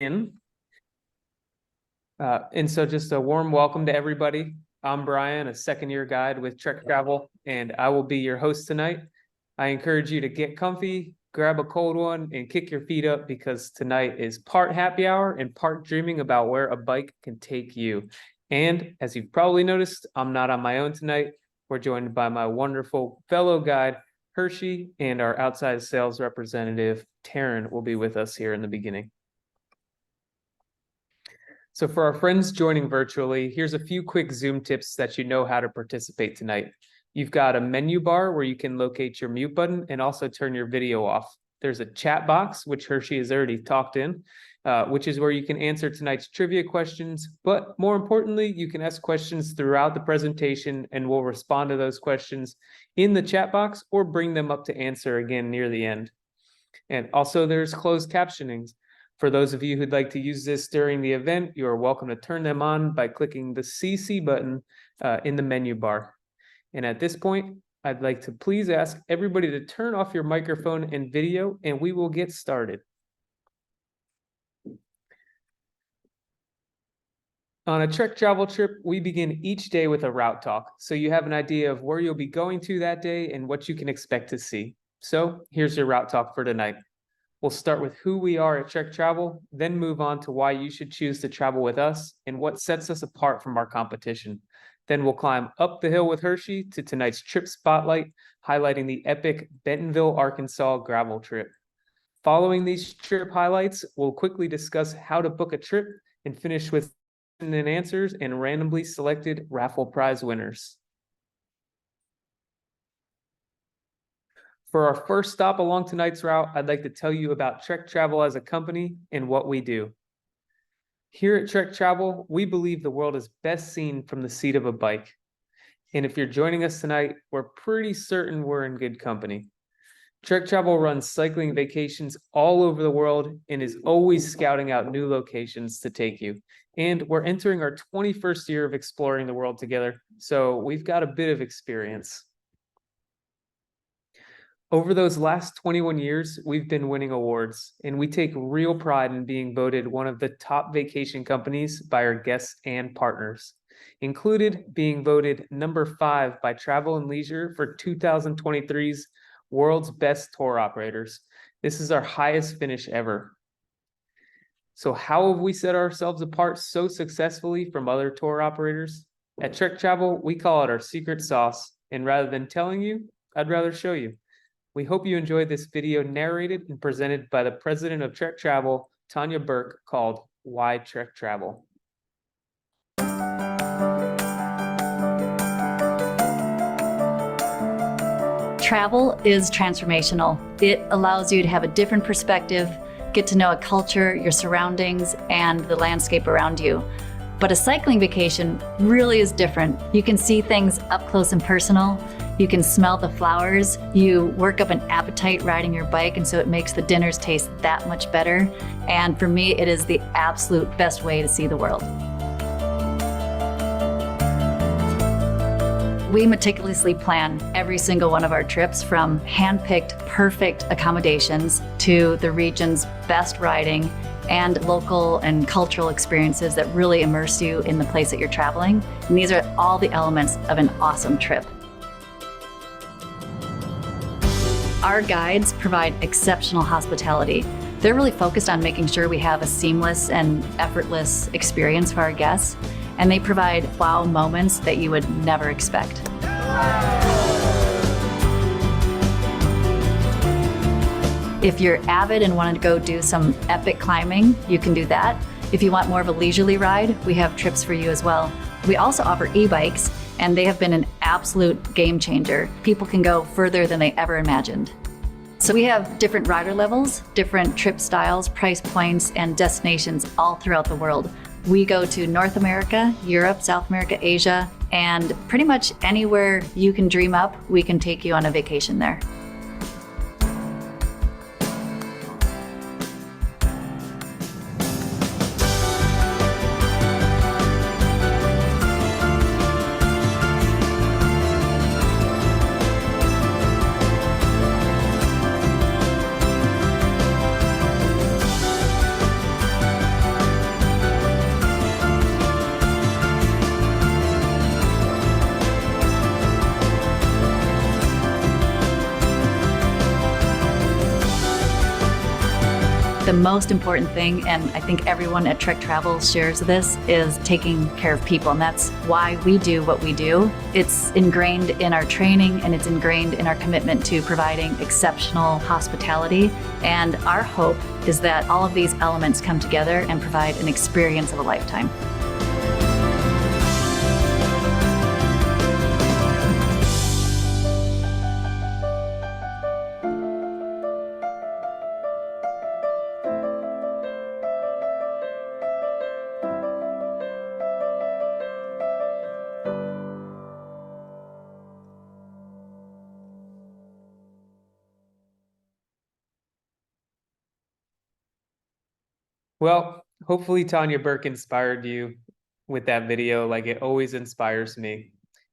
And so just a warm welcome to everybody. I'm Brian, a second-year guide with Trek Travel, and I will be your host tonight. I encourage you to get comfy, grab a cold one, and kick your feet up because tonight is part happy hour and part dreaming about where a bike can take you. And as you've probably noticed, I'm not on my own tonight. We're joined by my wonderful fellow guide, Hershey, and our outside sales representative, Taryn, will be with us here in the beginning. So for our friends joining virtually, here's a few quick Zoom tips that you know how to participate tonight. You've got a menu bar where you can locate your mute button and also turn your video off. There's a chat box, which Hershey has already talked in, which is where you can answer tonight's trivia questions. But more importantly, you can ask questions throughout the presentation and we'll respond to those questions in the chat box or bring them up to answer again near the end. And also there's closed captionings. For those of you who'd like to use this during the event, you are welcome to turn them on by clicking the CC button in the menu bar. And at this point, I'd like to please ask everybody to turn off your microphone and video, and we will get started. On a Trek travel trip, we begin each day with a route talk, so you have an idea of where you'll be going to that day and what you can expect to see. So here's your route talk for tonight. We'll start with who we are at Trek Travel, then move on to why you should choose to travel with us and what sets us apart from our competition. Then we'll climb up the hill with Hershey to tonight's trip spotlight, highlighting the epic Bentonville, Arkansas gravel trip. Following these trip highlights, we'll quickly discuss how to book a trip and finish with questions and answers and randomly selected raffle prize winners. For our first stop along tonight's route, I'd like to tell you about Trek Travel as a company and what we do. Here at Trek Travel, we believe the world is best seen from the seat of a bike. And if you're joining us tonight, we're pretty certain we're in good company. Trek Travel runs cycling vacations all over the world and is always scouting out new locations to take you. And we're entering our 21st year of exploring the world together, so we've got a bit of experience. Over those last 21 years, we've been winning awards, and we take real pride in being voted one of the top vacation companies by our guests and partners, included being voted number 5 by Travel and Leisure for 2023's World's Best Tour Operators. This is our highest finish ever. So how have we set ourselves apart so successfully from other tour operators? At Trek Travel, we call it our secret sauce, and rather than telling you, I'd rather show you. We hope you enjoyed this video narrated and presented by the president of Trek Travel, Tanya Burke, called Why Trek Travel. Travel is transformational. It allows you to have a different perspective, get to know a culture, your surroundings, and the landscape around you. But a cycling vacation really is different. You can see things up close and personal. You can smell the flowers. You work up an appetite riding your bike, and so it makes the dinners taste that much better. And for me, it is the absolute best way to see the world. We meticulously plan every single one of our trips, from hand-picked perfect accommodations to the region's best riding and local and cultural experiences that really immerse you in the place that you're traveling. And these are all the elements of an awesome trip. Our guides provide exceptional hospitality. They're really focused on making sure we have a seamless and effortless experience for our guests, and they provide wow moments that you would never expect. If you're avid and want to go do some epic climbing, you can do that. If you want more of a leisurely ride, we have trips for you as well. We also offer e-bikes, and they have been an absolute game changer. People can go further than they ever imagined. So we have different rider levels, different trip styles, price points, and destinations all throughout the world. We go to North America, Europe, South America, Asia, and pretty much anywhere you can dream up, we can take you on a vacation there. The most important thing, and I think everyone at Trek Travel shares this, is taking care of people. And that's why we do what we do. It's ingrained in our training and it's ingrained in our commitment to providing exceptional hospitality. And our hope is that all of these elements come together and provide an experience of a lifetime. Well, hopefully Tanya Burke inspired you with that video like it always inspires me.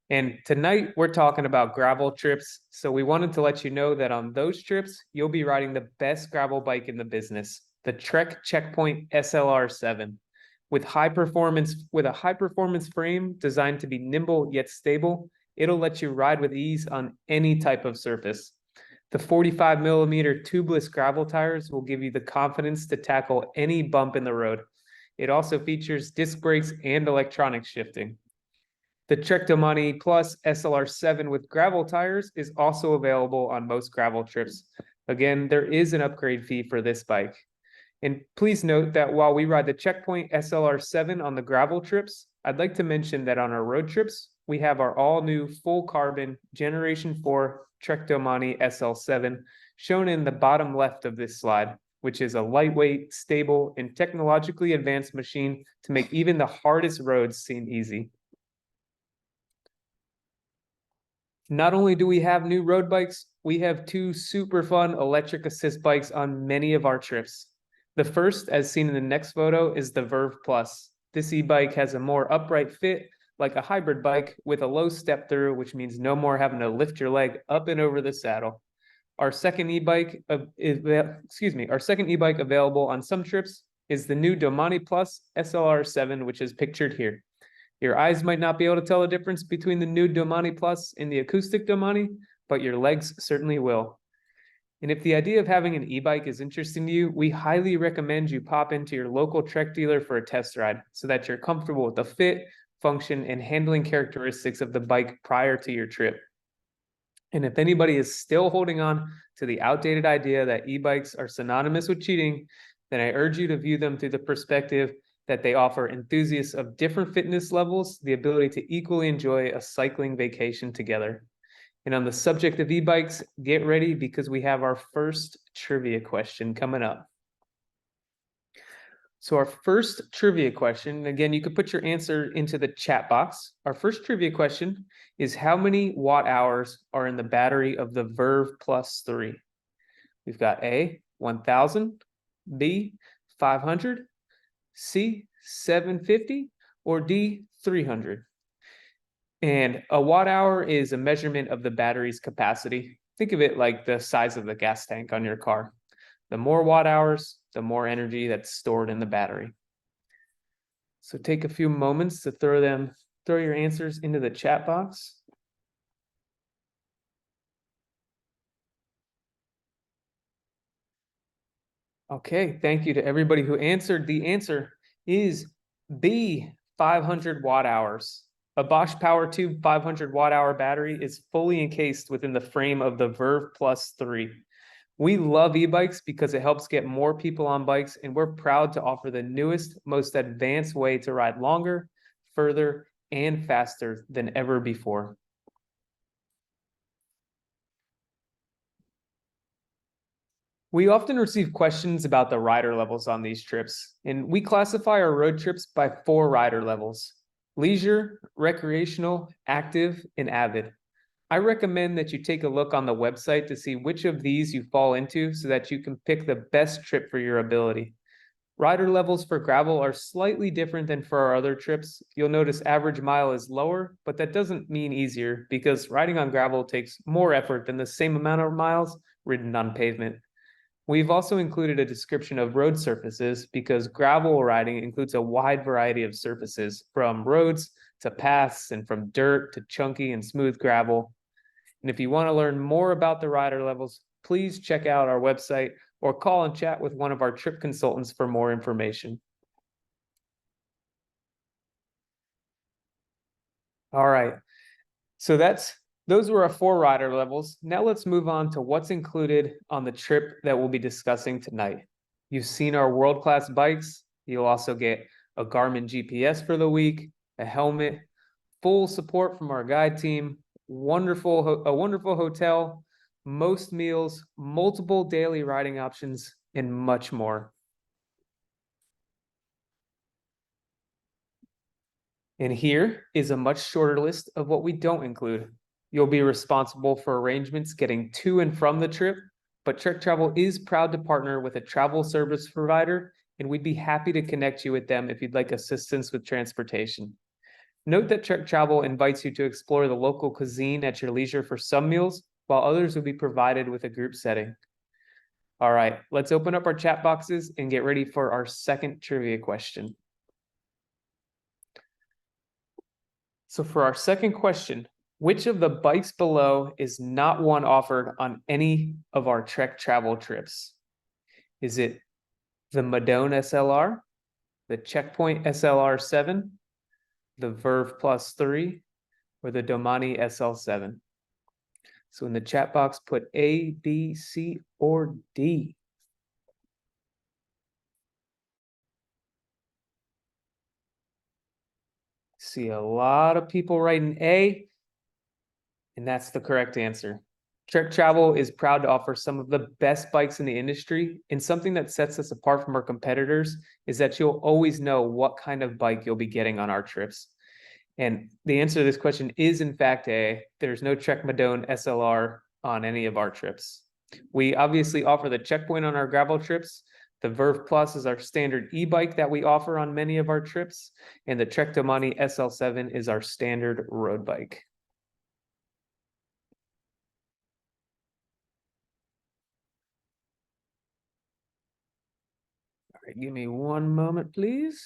And tonight we're talking about gravel trips. So we wanted to let you know that on those trips, you'll be riding the best gravel bike in the business, the Trek Checkpoint SLR7. With a high performance frame designed to be nimble yet stable, it'll let you ride with ease on any type of surface. The 45mm tubeless gravel tires will give you the confidence to tackle any bump in the road. It also features disc brakes and electronic shifting. The Trek Domani Plus SLR7 with gravel tires is also available on most gravel trips. Again, there is an upgrade fee for this bike. And please note that while we ride the Checkpoint SLR7 on the gravel trips, I'd like to mention that on our road trips, we have our all-new full carbon Generation 4 Trek Domani SL7 shown in the bottom left of this slide, which is a lightweight, stable, and technologically advanced machine to make even the hardest roads seem easy. Not only do we have new road bikes, we have two super fun electric assist bikes on many of our trips. The first, as seen in the next photo, is the Verve Plus. This e-bike has a more upright fit, like a hybrid bike, with a low step through, which means no more having to lift your leg up and over the saddle. Our second e-bike available on some trips is the new Domani Plus SLR7, which is pictured here. Your eyes might not be able to tell the difference between the new Domani Plus and the acoustic Domani, but your legs certainly will. And if the idea of having an e-bike is interesting to you, we highly recommend you pop into your local Trek dealer for a test ride so that you're comfortable with the fit, function, and handling characteristics of the bike prior to your trip. And if anybody is still holding on to the outdated idea that e-bikes are synonymous with cheating, then I urge you to view them through the perspective that they offer enthusiasts of different fitness levels the ability to equally enjoy a cycling vacation together. And on the subject of e-bikes, get ready because we have our first trivia question coming up. So our first trivia question, again, you could put your answer into the chat box. Our first trivia question is how many watt hours are in the battery of the Verve Plus 3? We've got A, 1000, B, 500, C, 750, or D, 300. And a watt hour is a measurement of the battery's capacity. Think of it like the size of the gas tank on your car. The more watt hours, the more energy that's stored in the battery. So take a few moments to throw your answers into the chat box. Okay, thank you to everybody who answered. The answer is B, 500 watt hours. A Bosch Power Tube 500 watt hour battery is fully encased within the frame of the Verve Plus 3. We love e-bikes because it helps get more people on bikes, and we're proud to offer the newest, most advanced way to ride longer, further, and faster than ever before. We often receive questions about the rider levels on these trips, and we classify our road trips by 4 rider levels: leisure, recreational, active, and avid. I recommend that you take a look on the website to see which of these you fall into so that you can pick the best trip for your ability. Rider levels for gravel are slightly different than for our other trips. You'll notice average mile is lower, but that doesn't mean easier because riding on gravel takes more effort than the same amount of miles ridden on pavement. We've also included a description of road surfaces because gravel riding includes a wide variety of surfaces, from roads to paths and from dirt to chunky and smooth gravel. And if you want to learn more about the rider levels, please check out our website or call and chat with one of our trip consultants for more information. All right, so those were our 4 rider levels. Now let's move on to what's included on the trip that we'll be discussing tonight. You've seen our world-class bikes. You'll also get a Garmin GPS for the week, a helmet, full support from our guide team, a wonderful hotel, most meals, multiple daily riding options, and much more. And here is a much shorter list of what we don't include. You'll be responsible for arrangements getting to and from the trip, but Trek Travel is proud to partner with a travel service provider, and we'd be happy to connect you with them if you'd like assistance with transportation. Note that Trek Travel invites you to explore the local cuisine at your leisure for some meals, while others will be provided with a group setting. All right, let's open up our chat boxes and get ready for our second trivia question. So for our second question, which of the bikes below is not one offered on any of our Trek Travel trips? Is it the Madone SLR, the Checkpoint SLR7, the Verve Plus 3, or the Domani SL7? So in the chat box, put A, B, C, or D. See a lot of people writing A, and that's the correct answer. Trek Travel is proud to offer some of the best bikes in the industry, and something that sets us apart from our competitors is that you'll always know what kind of bike you'll be getting on our trips. And the answer to this question is in fact A. There's no Trek Madone SLR on any of our trips. We obviously offer the Checkpoint on our gravel trips. The Verve Plus is our standard e-bike that we offer on many of our trips, and the Trek Domani SL7 is our standard road bike. All right, give me one moment, please.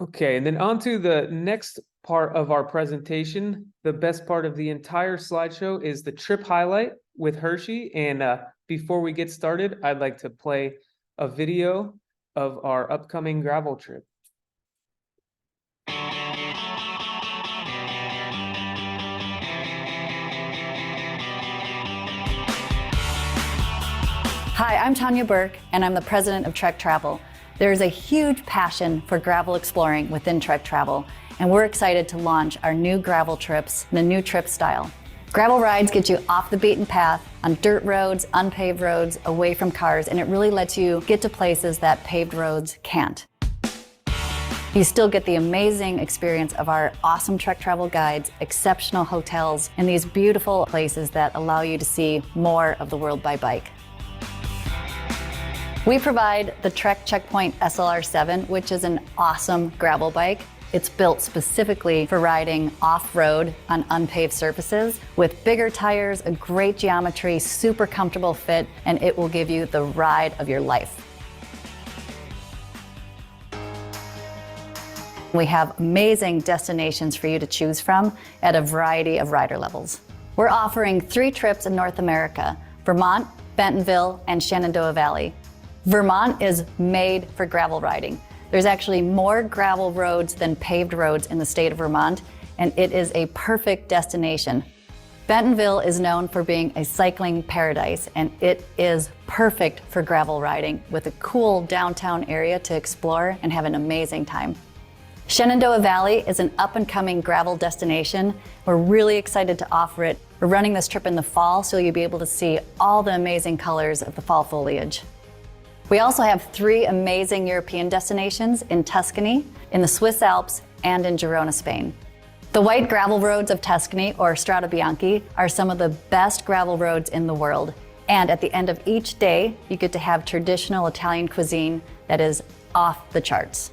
Okay, and then on to the next part of our presentation. The best part of the entire slideshow is the trip highlight with Hershey. And before we get started, I'd like to play a video of our upcoming gravel trip. Hi, I'm Tanya Burke, and I'm the president of Trek Travel. There's a huge passion for gravel exploring within Trek Travel, and we're excited to launch our new gravel trips and a new trip style. Gravel rides get you off the beaten path on dirt roads, unpaved roads, away from cars, and it really lets you get to places that paved roads can't. You still get the amazing experience of our awesome Trek Travel guides, exceptional hotels, and these beautiful places that allow you to see more of the world by bike. We provide the Trek Checkpoint SLR7, which is an awesome gravel bike. It's built specifically for riding off-road on unpaved surfaces with bigger tires, a great geometry, super comfortable fit, and it will give you the ride of your life. We have amazing destinations for you to choose from at a variety of rider levels. We're offering 3 trips in North America: Vermont, Bentonville, and Shenandoah Valley. Vermont is made for gravel riding. There's actually more gravel roads than paved roads in the state of Vermont, and it is a perfect destination. Bentonville is known for being a cycling paradise, and it is perfect for gravel riding with a cool downtown area to explore and have an amazing time. Shenandoah Valley is an up-and-coming gravel destination. We're really excited to offer it. We're running this trip in the fall, so you'll be able to see all the amazing colors of the fall foliage. We also have 3 amazing European destinations in Tuscany, in the Swiss Alps, and in Girona, Spain. The white gravel roads of Tuscany, or Strada Bianchi, are some of the best gravel roads in the world. And at the end of each day, you get to have traditional Italian cuisine that is off the charts.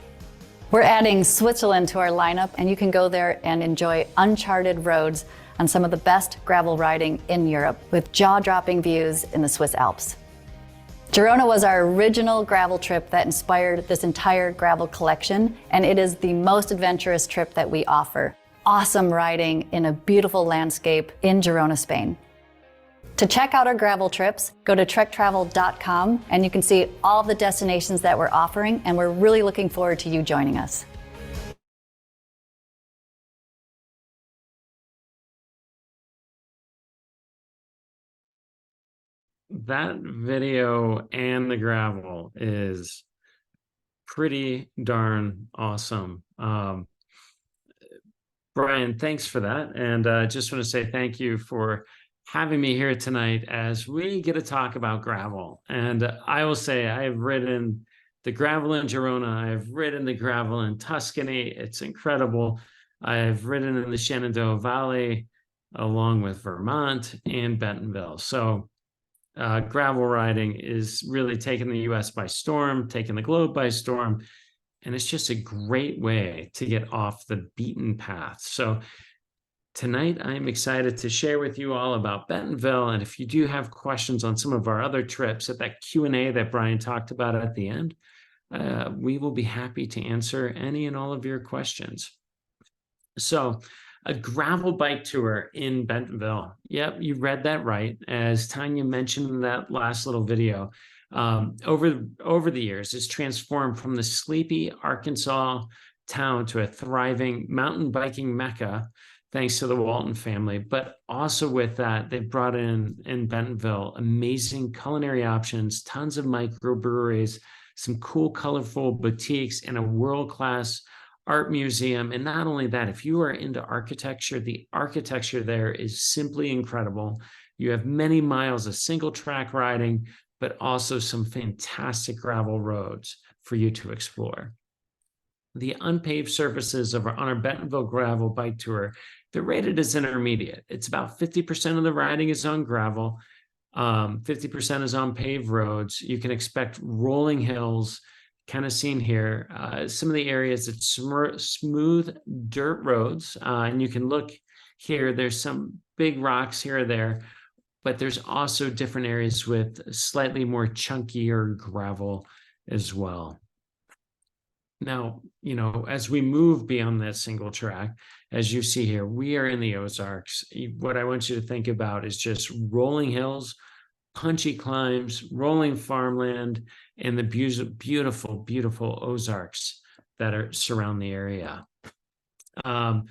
We're adding Switzerland to our lineup, and you can go there and enjoy uncharted roads on some of the best gravel riding in Europe with jaw-dropping views in the Swiss Alps. Girona was our original gravel trip that inspired this entire gravel collection, and it is the most adventurous trip that we offer. awesome riding in a beautiful landscape in Girona, Spain. To check out our gravel trips, go to trektravel.com and you can see all the destinations that we're offering, and we're really looking forward to you joining us. That video and the gravel is pretty darn awesome. Brian, thanks for that. And I just want to say thank you for having me here tonight as we get to talk about gravel. And I will say I have ridden the gravel in Girona. I have ridden the gravel in Tuscany. It's incredible. I have ridden in the Shenandoah Valley along with Vermont and Bentonville. So gravel riding is really taking the US by storm, taking the globe by storm. And it's just a great way to get off the beaten path. So tonight, I'm excited to share with you all about Bentonville. And if you do have questions on some of our other trips at that Q&A that Brian talked about at the end, we will be happy to answer any and all of your questions. So a gravel bike tour in Bentonville. Yep, you read that right. As Tanya mentioned in that last little video, over the years, it's transformed from the sleepy Arkansas town to a thriving mountain biking mecca, thanks to the Walton family. But also with that, they've brought in Bentonville amazing culinary options, tons of microbreweries, some cool, colorful boutiques, and a world-class art museum. And not only that, if you are into architecture, the architecture there is simply incredible. You have many miles of single track riding, but also some fantastic gravel roads for you to explore. The unpaved surfaces on our Bentonville Gravel Bike Tour, they're rated as intermediate. It's about 50% of the riding is on gravel, 50% is on paved roads. You can expect rolling hills, kind of seen here. Some of the areas, it's smooth dirt roads, and you can look here, there's some big rocks here or there, but there's also different areas with slightly more chunkier gravel as well. Now, as we move beyond that single track, as you see here, we are in the Ozarks. What I want you to think about is just rolling hills, punchy climbs, rolling farmland, and the beautiful, beautiful Ozarks that surround the area. On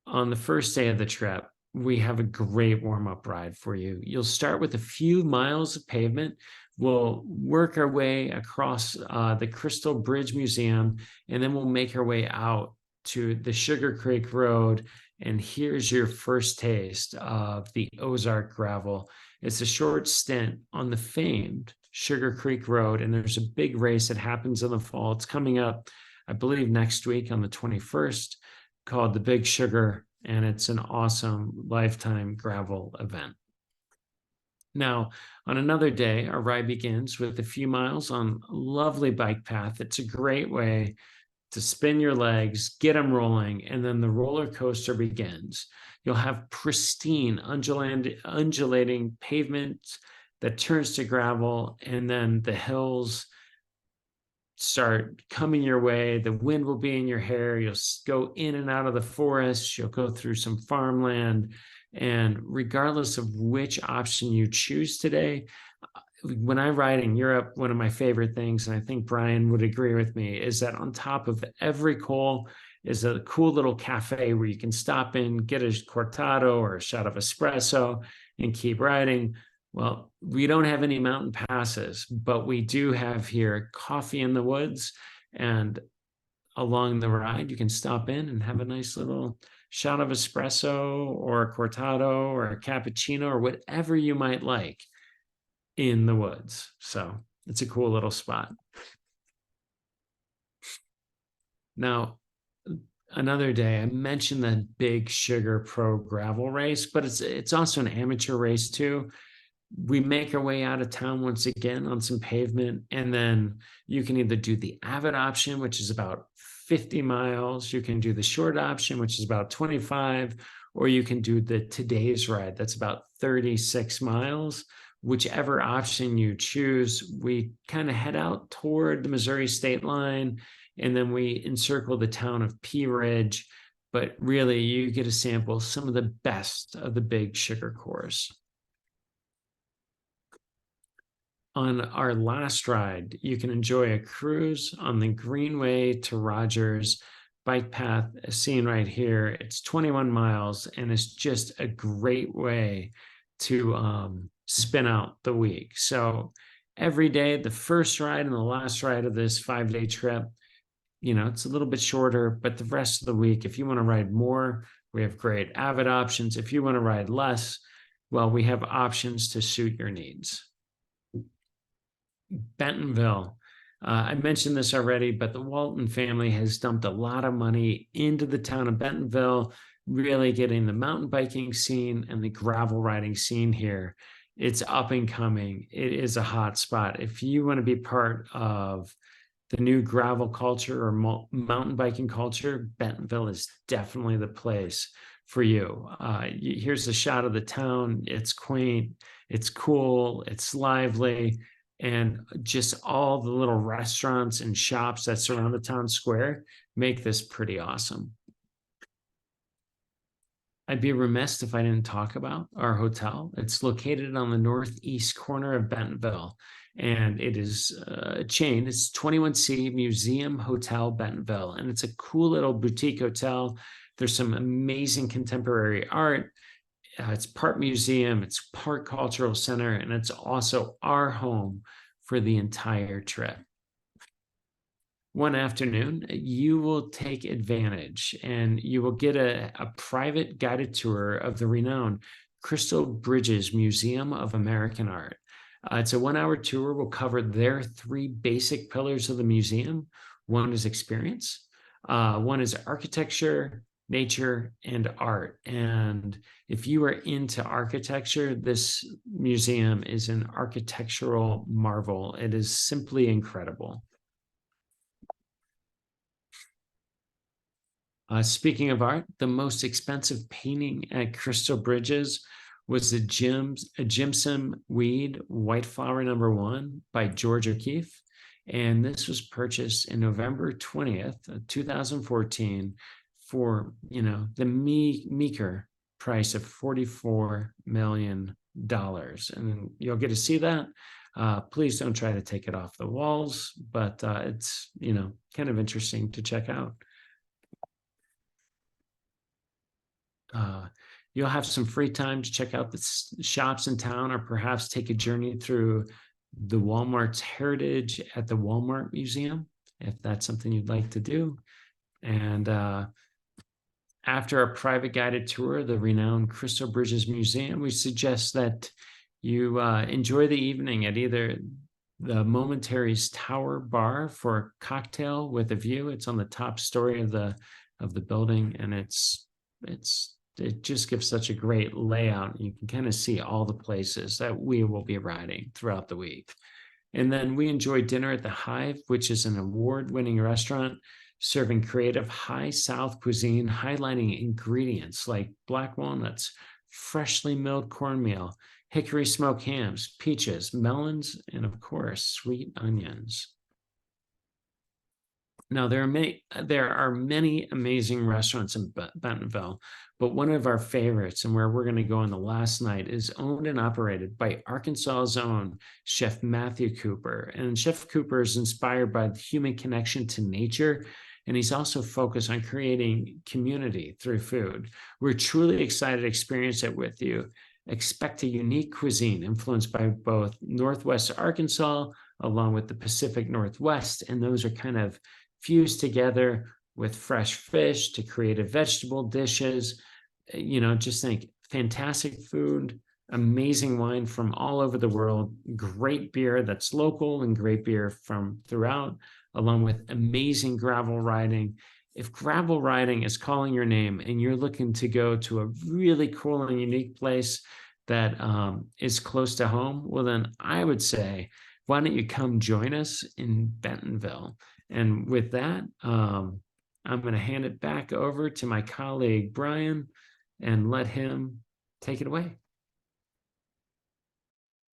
the first day of the trip, we have a great warm-up ride for you. You'll start with a few miles of pavement. We'll work our way across the Crystal Bridge Museum, and then we'll make our way out to the Sugar Creek Road. And here's your first taste of the Ozark gravel. It's a short stint on the famed Sugar Creek Road, and there's a big race that happens in the fall. It's coming up, I believe, next week on the 21st, called the Big Sugar, and it's an awesome lifetime gravel event. Now, on another day, our ride begins with a few miles on a lovely bike path. It's a great way to spin your legs, get them rolling, and then the roller coaster begins. You'll have pristine, undulating pavement that turns to gravel, and then the hills start coming your way. The wind will be in your hair. You'll go in and out of the forest. You'll go through some farmland. And regardless of which option you choose today, when I ride in Europe, one of my favorite things, and I think Brian would agree with me, is that on top of every col is a cool little cafe where you can stop in, get a cortado or a shot of espresso, and keep riding. Well, we don't have any mountain passes, but we do have here coffee in the woods, and along the ride, you can stop in and have a nice little shot of espresso or a cortado or a cappuccino or whatever you might like in the woods. So it's a cool little spot. Now, another day, I mentioned the Big Sugar Pro gravel race, but it's also an amateur race too. We make our way out of town once again on some pavement, and then you can either do the Avid option, which is about 50 miles. You can do the short option, which is about 25, or you can do the Today's Ride. That's about 36 miles. Whichever option you choose, we kind of head out toward the Missouri state line, and then we encircle the town of Pea Ridge. but really you get to sample some of the best of the big sugar cores. On our last ride, you can enjoy a cruise on the Greenway to Rogers bike path, as seen right here. It's 21 miles, and it's just a great way to spin out the week. So every day, the first ride and the last ride of this 5-day trip, it's a little bit shorter, but the rest of the week, if you want to ride more, we have great Avid options. If you want to ride less, well, we have options to suit your needs. Bentonville. I mentioned this already, but the Walton family has dumped a lot of money into the town of Bentonville, really getting the mountain biking scene and the gravel riding scene here. It's up and coming. It is a hot spot. If you want to be part of the new gravel culture or mountain biking culture, Bentonville is definitely the place for you. Here's a shot of the town. It's quaint, it's cool, it's lively, and just all the little restaurants and shops that surround the town square make this pretty awesome. I'd be remiss if I didn't talk about our hotel. It's located on the northeast corner of Bentonville, and it is a chain. It's 21C Museum Hotel Bentonville, and it's a cool little boutique hotel. There's some amazing contemporary art. It's part museum, it's part cultural center, and it's also our home for the entire trip. One afternoon, you will take advantage and you will get a private guided tour of the renowned Crystal Bridges Museum of American Art. It's a 1-hour tour. We'll cover their 3 basic pillars of the museum. One is experience, one is architecture, nature, and art. And if you are into architecture, this museum is an architectural marvel. It is simply incredible. Speaking of art, the most expensive painting at Crystal Bridges was the Jimson Weed White Flower No. 1 by George O'Keeffe. And this was purchased in November 20th, 2014 for, the meager price of $44 million. And you'll get to see that. Please don't try to take it off the walls, but it's, kind of interesting to check out. You'll have some free time to check out the shops in town, or perhaps take a journey through the Walmart's heritage at the Walmart Museum, if that's something you'd like to do. And after a private guided tour of the renowned Crystal Bridges Museum, we suggest that you enjoy the evening at either the Momentary's Tower Bar for a cocktail with a view. It's on the top story of the building, and it just gives such a great layout. You can kind of see all the places that we will be riding throughout the week. And then we enjoy dinner at the Hive, which is an award-winning restaurant serving creative high South cuisine, highlighting ingredients like black walnuts, freshly milled cornmeal, hickory smoked hams, peaches, melons, and of course, sweet onions. Now, there are many amazing restaurants in Bentonville, but one of our favorites, and where we're going to go on the last night, is owned and operated by Arkansas's own Chef Matthew Cooper. And Chef Cooper is inspired by the human connection to nature, and he's also focused on creating community through food. We're truly excited to experience it with you. Expect a unique cuisine influenced by both Northwest Arkansas along with the Pacific Northwest, and those are kind of fused together with fresh fish to creative vegetable dishes. Just think fantastic food, amazing wine from all over the world, great beer that's local and great beer from throughout, along with amazing gravel riding. If gravel riding is calling your name and you're looking to go to a really cool and unique place that is close to home, well, then I would say, why don't you come join us in Bentonville? And with that, I'm going to hand it back over to my colleague, Brian, and let him take it away.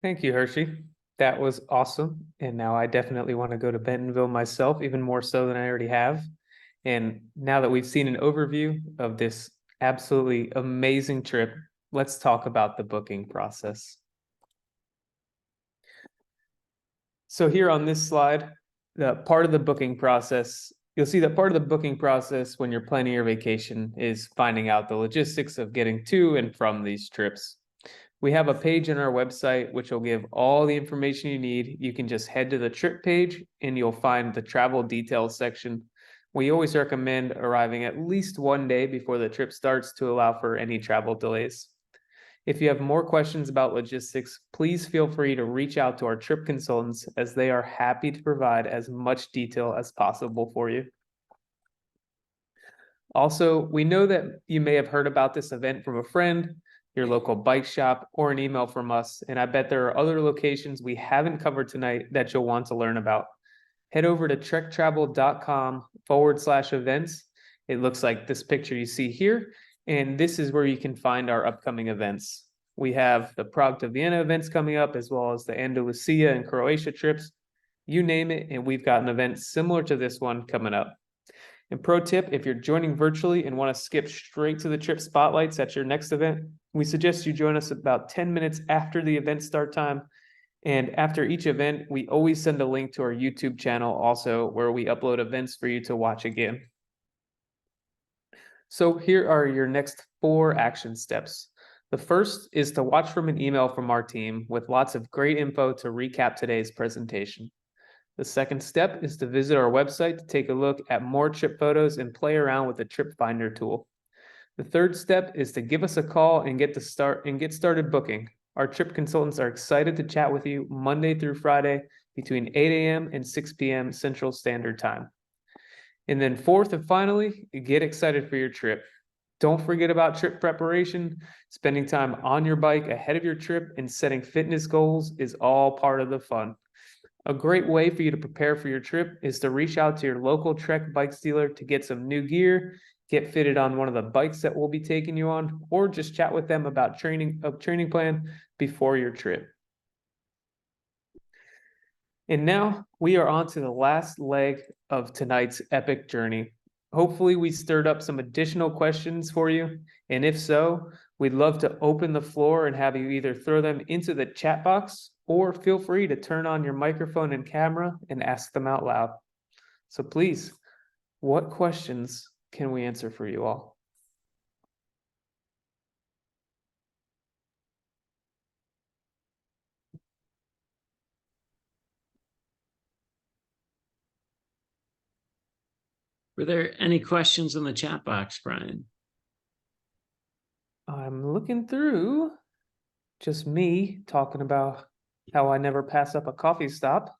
Thank you, Hershey. That was awesome. And now I definitely want to go to Bentonville myself, even more so than I already have. And now that we've seen an overview of this absolutely amazing trip, let's talk about the booking process. So here on this slide, the part of the booking process, you'll see that part of the booking process when you're planning your vacation is finding out the logistics of getting to and from these trips. We have a page on our website which will give all the information you need. You can just head to the trip page and you'll find the travel details section. We always recommend arriving at least one day before the trip starts to allow for any travel delays. If you have more questions about logistics, please feel free to reach out to our trip consultants as they are happy to provide as much detail as possible for you. Also, we know that you may have heard about this event from a friend, your local bike shop, or an email from us, and I bet there are other locations we haven't covered tonight that you'll want to learn about. Head over to trektravel.com/events. It looks like this picture you see here, and this is where you can find our upcoming events. We have the Prague to Vienna events coming up, as well as the Andalusia and Croatia trips. You name it, and we've got an event similar to this one coming up. And pro tip, if you're joining virtually and want to skip straight to the trip spotlights at your next event, we suggest you join us about 10 minutes after the event start time. And after each event, we always send a link to our YouTube channel also, where we upload events for you to watch again. So here are your next 4 action steps. The first is to watch from an email from our team with lots of great info to recap today's presentation. The second step is to visit our website to take a look at more trip photos and play around with the Trip Finder tool. The third step is to give us a call and get started booking. Our trip consultants are excited to chat with you Monday through Friday between 8 a.m. and 6 p.m. Central Standard Time. And then fourth and finally, get excited for your trip. Don't forget about trip preparation. Spending time on your bike ahead of your trip and setting fitness goals is all part of the fun. A great way for you to prepare for your trip is to reach out to your local Trek bikes dealer to get some new gear, get fitted on one of the bikes that we'll be taking you on, or just chat with them about training plan before your trip. And now we are on to the last leg of tonight's epic journey. Hopefully we stirred up some additional questions for you. And if so, we'd love to open the floor and have you either throw them into the chat box or feel free to turn on your microphone and camera and ask them out loud. So please, what questions can we answer for you all? Were there any questions in the chat box, Brian? I'm looking through, just me talking about how I never pass up a coffee stop.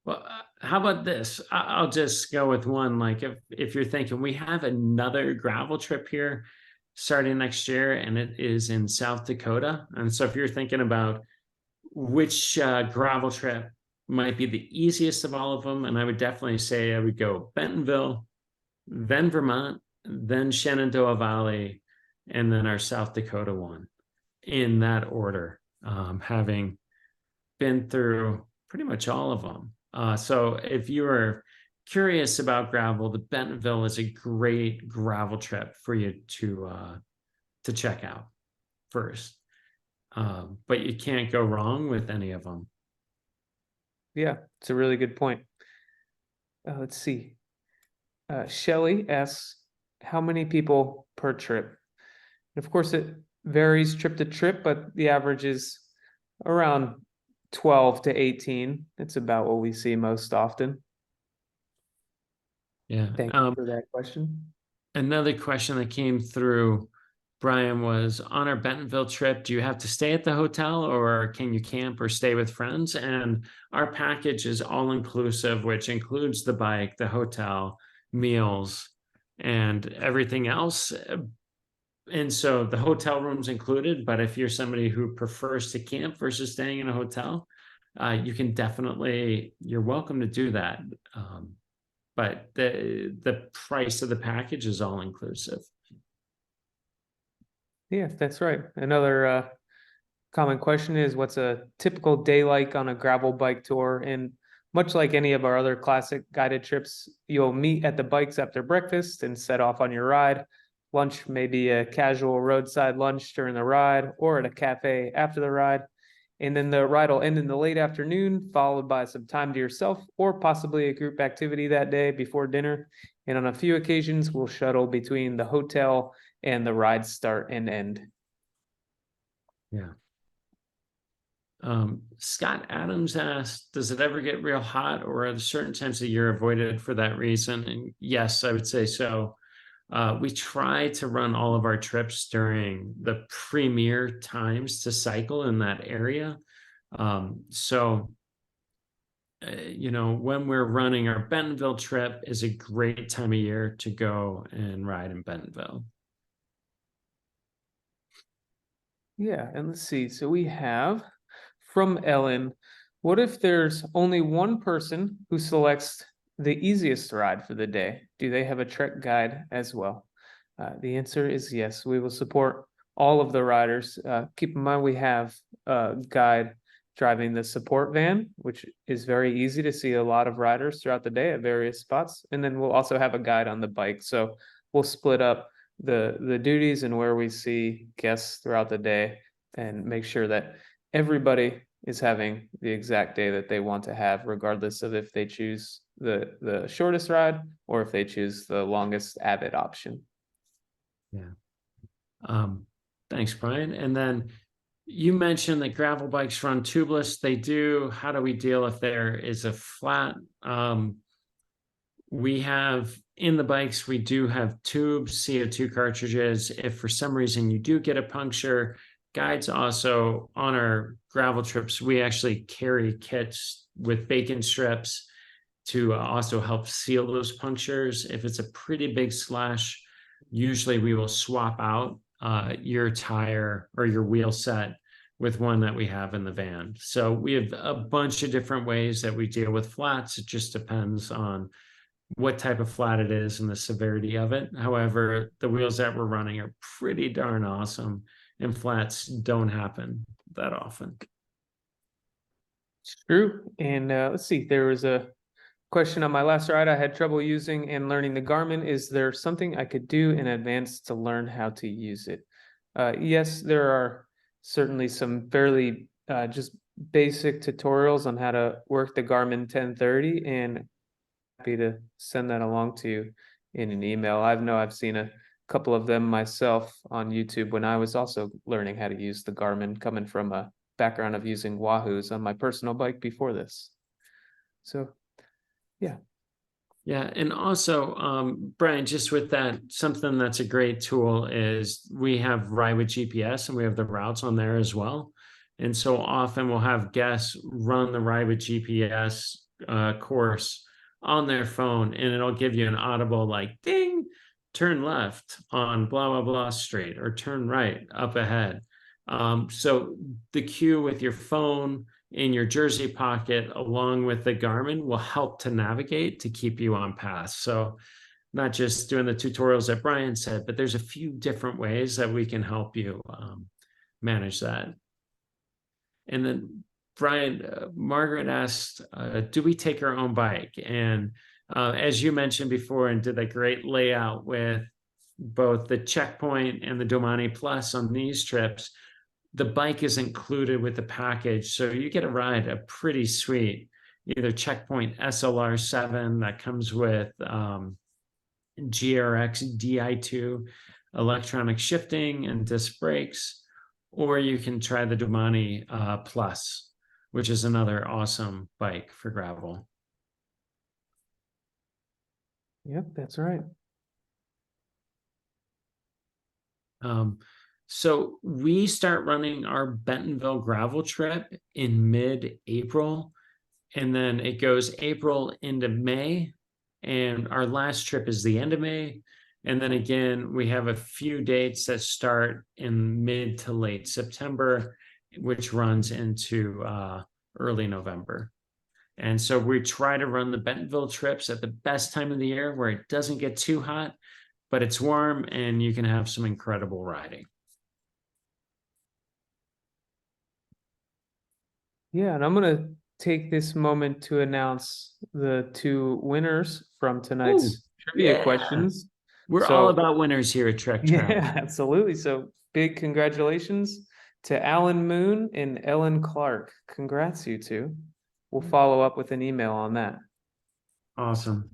Well, how about this? I'll just go with one. Like if you're thinking we have another gravel trip here starting next year, and it is in South Dakota. And so if you're thinking about which gravel trip might be the easiest of all of them, and I would definitely say I would go Bentonville, then Vermont, then Shenandoah Valley, and then our South Dakota one, in that order, having been through pretty much all of them. So if you are curious about gravel, the Bentonville is a great gravel trip for you to check out first. But you can't go wrong with any of them. Yeah, it's a really good point. Let's see. Shelly asks, how many people per trip? And of course, it varies trip to trip, but the average is around 12 to 18. It's about what we see most often. Yeah. Thank you for that question. Another question that came through, Brian, was on our Bentonville trip, do you have to stay at the hotel or can you camp or stay with friends? And our package is all inclusive, which includes the bike, the hotel, meals, and everything else. And so the hotel room's included, but if you're somebody who prefers to camp versus staying in a hotel, you can definitely, you're welcome to do that. But the price of the package is all inclusive. Yeah, that's right. Another common question is, what's a typical day like on a gravel bike tour? And Much like any of our other classic guided trips, you'll meet at the bikes after breakfast and set off on your ride. Lunch may be a casual roadside lunch during the ride or at a cafe after the ride. And then the ride will end in the late afternoon, followed by some time to yourself or possibly a group activity that day before dinner. And on a few occasions, we'll shuttle between the hotel and the ride start and end. Yeah. Scott Adams asked, does it ever get real hot, or are there certain times of year avoided for that reason? And yes, I would say so. We try to run all of our trips during the premier times to cycle in that area. You know, when we're running our Bentonville trip is a great time of year to go and ride in Bentonville. Yeah, and let's see. So we have from Ellen, what if there's only one person who selects the easiest ride for the day? Do they have a trek guide as well? The answer is yes. We will support all of the riders. Keep in mind we have a guide driving the support van, which is very easy to see a lot of riders throughout the day at various spots. And then we'll also have a guide on the bike. So we'll split up the duties and where we see guests throughout the day and make sure that everybody is having the exact day that they want to have, regardless of if they choose the shortest ride or if they choose the longest avid option. Yeah. Thanks, Brian. And then you mentioned that gravel bikes run tubeless. They do. How do we deal if there is a flat? We have in the bikes, we do have tubes, CO2 cartridges. If for some reason you do get a puncture, guides also on our gravel trips, we actually carry kits with bacon strips to also help seal those punctures. If it's a pretty big slash, usually we will swap out your tire or your wheel set with one that we have in the van. So we have a bunch of different ways that we deal with flats. It just depends on what type of flat it is and the severity of it. However, the wheels that we're running are pretty darn awesome, and flats don't happen that often. True. And let's see, there was a question on my last ride I had trouble using and learning the Garmin. Is there something I could do in advance to learn how to use it? Yes, there are certainly some fairly just basic tutorials on how to work the Garmin 1030, and happy to send that along to you in an email. I've seen a couple of them myself on YouTube when I was also learning how to use the Garmin, coming from a background of using Wahoos on my personal bike before this. So yeah. Yeah. And also, Brian, just with that, something that's a great tool is we have Ride with GPS and we have the routes on there as well. And so often we'll have guests run the Ride with GPS course on their phone, and it'll give you an audible like ding, turn left on blah, blah, blah street, or turn right up ahead. So the cue with your phone in your jersey pocket along with the Garmin will help to navigate to keep you on path. So not just doing the tutorials that Brian said, but there's a few different ways that we can help you manage that. And then Brian, Margaret asked, do we take our own bike? And as you mentioned before and did that great layout with both the Checkpoint and the Domani Plus on these trips, the bike is included with the package. So you get to ride a pretty sweet, either Checkpoint SLR 7 that comes with GRX Di2 electronic shifting and disc brakes, or you can try the Domani Plus, which is another awesome bike for gravel. Yep, that's right. So we start running our Bentonville gravel trip in mid-April, and then it goes April into May, and our last trip is the end of May. And then again, we have a few dates that start in mid to late September, which runs into early November. And so we try to run the Bentonville trips at the best time of the year where it doesn't get too hot, but it's warm and you can have some incredible riding. Yeah, and I'm going to take this moment to announce the two winners from Ooh, tonight's trivia yeah. questions. We're all So, about winners here at Trek yeah, Travel. absolutely. So big congratulations to Alan Moon and Ellen Clark. Congrats, you two. We'll follow up with an email on that. Awesome.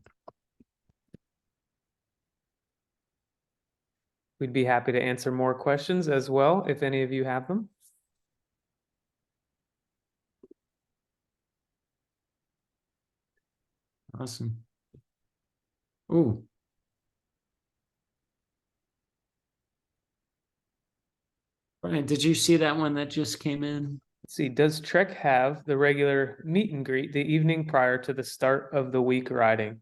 We'd be happy to answer more questions as well, if any of you have them. Awesome. Ooh. Brian, did you see that one that just came in? Let's see, does Trek have the regular meet and greet the evening prior to the start of the week riding?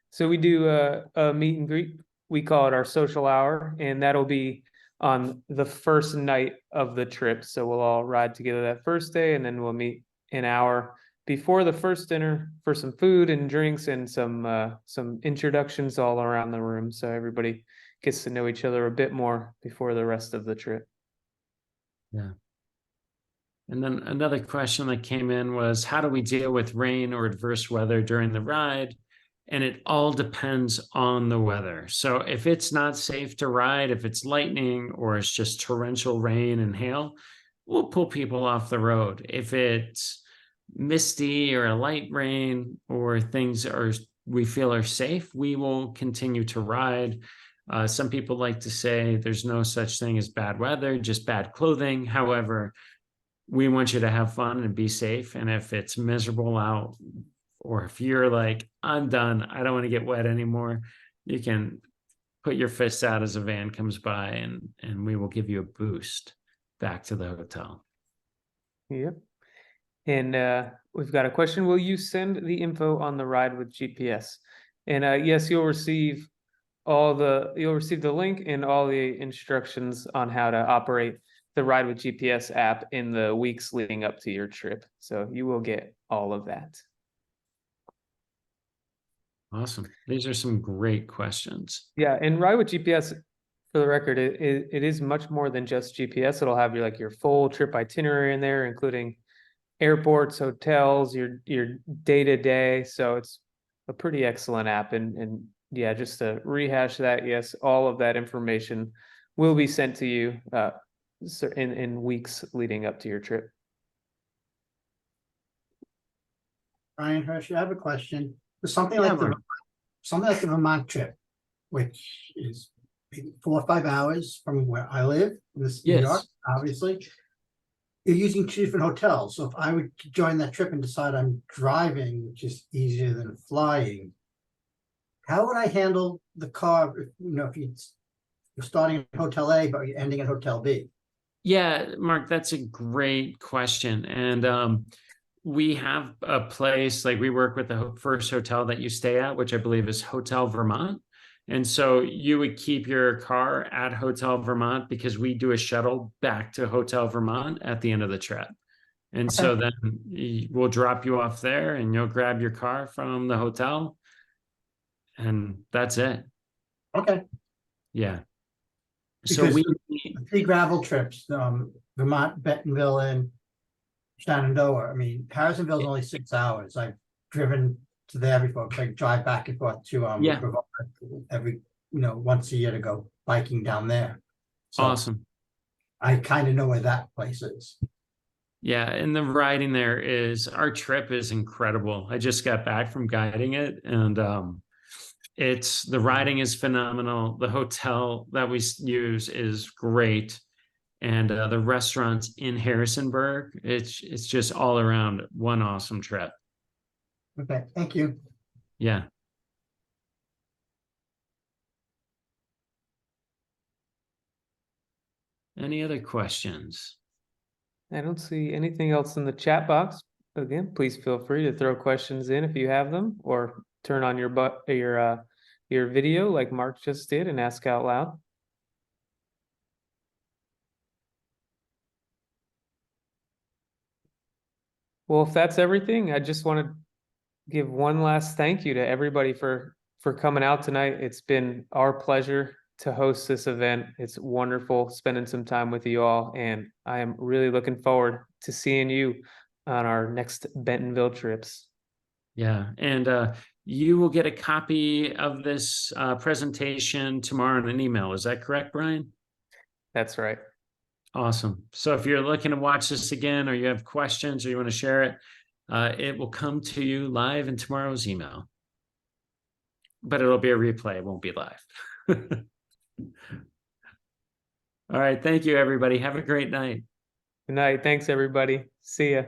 So we do a meet and greet. We call it our social hour, and that'll be on the first night of the trip. So we'll all ride together that first day, and then we'll meet an hour before the first dinner for some food and drinks and some introductions all around the room. So everybody gets to know each other a bit more before the rest of the trip. Yeah. And then another question that came in was, how do we deal with rain or adverse weather during the ride? And it all depends on the weather. So if it's not safe to ride, if it's lightning or it's just torrential rain and hail, we'll pull people off the road. If it's misty or a light rain or things are we feel are safe, we will continue to ride. Some people like to say there's no such thing as bad weather, just bad clothing. However, we want you to have fun and be safe. And if it's miserable out, or if you're like, I'm done, I don't want to get wet anymore, you can put your fists out as a van comes by and we will give you a boost back to the hotel. Yep. And we've got a question. Will you send the info on the ride with GPS? And yes, you'll receive the link and all the instructions on how to operate the Ride with GPS app in the weeks leading up to your trip. So you will get all of that. Awesome. These are some great questions. Yeah, and Ride with GPS, for the record, it is much more than just GPS. It'll have your full trip itinerary in there, including airports, hotels, your day-to-day. So it's a pretty excellent app. And yeah, just to rehash that, yes, all of that information will be sent to you in weeks leading up to your trip. Ryan Hershey, I have a question. For something Yeah, like the Mark. Vermont trip, which is maybe 4 or 5 hours from where I live, in New Yes. York, obviously. You're using 2 different hotels. So if I would join that trip and decide I'm driving, which is easier than flying, how would I handle the car if you're starting at Hotel A, but you're ending at Hotel B? Yeah, Mark, that's a great question. And we have a place, like we work with the first hotel that you stay at, which I believe is Hotel Vermont. And so you would keep your car at Hotel Vermont because we do a shuttle back to Hotel Vermont at the end of the trip. And Okay. so then we'll drop you off there and you'll grab your car from the hotel. And that's it. Okay. Yeah. So Because we, the 3 gravel trips, Vermont, Bentonville, and Shenandoah. I mean, Harrisonville's only 6 hours. I've driven to there before. I drive back and forth to Yeah. Brevard every once a year to go biking down there. So awesome. I kind of know where that place is. Yeah, and the riding there is, our trip is incredible. I just got back from guiding it, and the riding is phenomenal. The hotel that we use is great, and the restaurants in Harrisonburg, it's just all around one awesome trip. Okay, thank you. Yeah. Any other questions? I don't see anything else in the chat box. Again, please feel free to throw questions in if you have them, or turn on your video like Mark just did and ask out loud. Well, if that's everything, I just want to give one last thank you to everybody for coming out tonight. It's been our pleasure to host this event. It's wonderful spending some time with you all, and I am really looking forward to seeing you on our next Bentonville trips. Yeah, and you will get a copy of this presentation tomorrow in an email. Is that correct, Brian? That's right. Awesome. So if you're looking to watch this again, or you have questions, or you want to share it will come to you live in tomorrow's email. But it'll be a replay, it won't be live. All right, thank you, everybody. Have a great night. Good night. Thanks, everybody. See ya.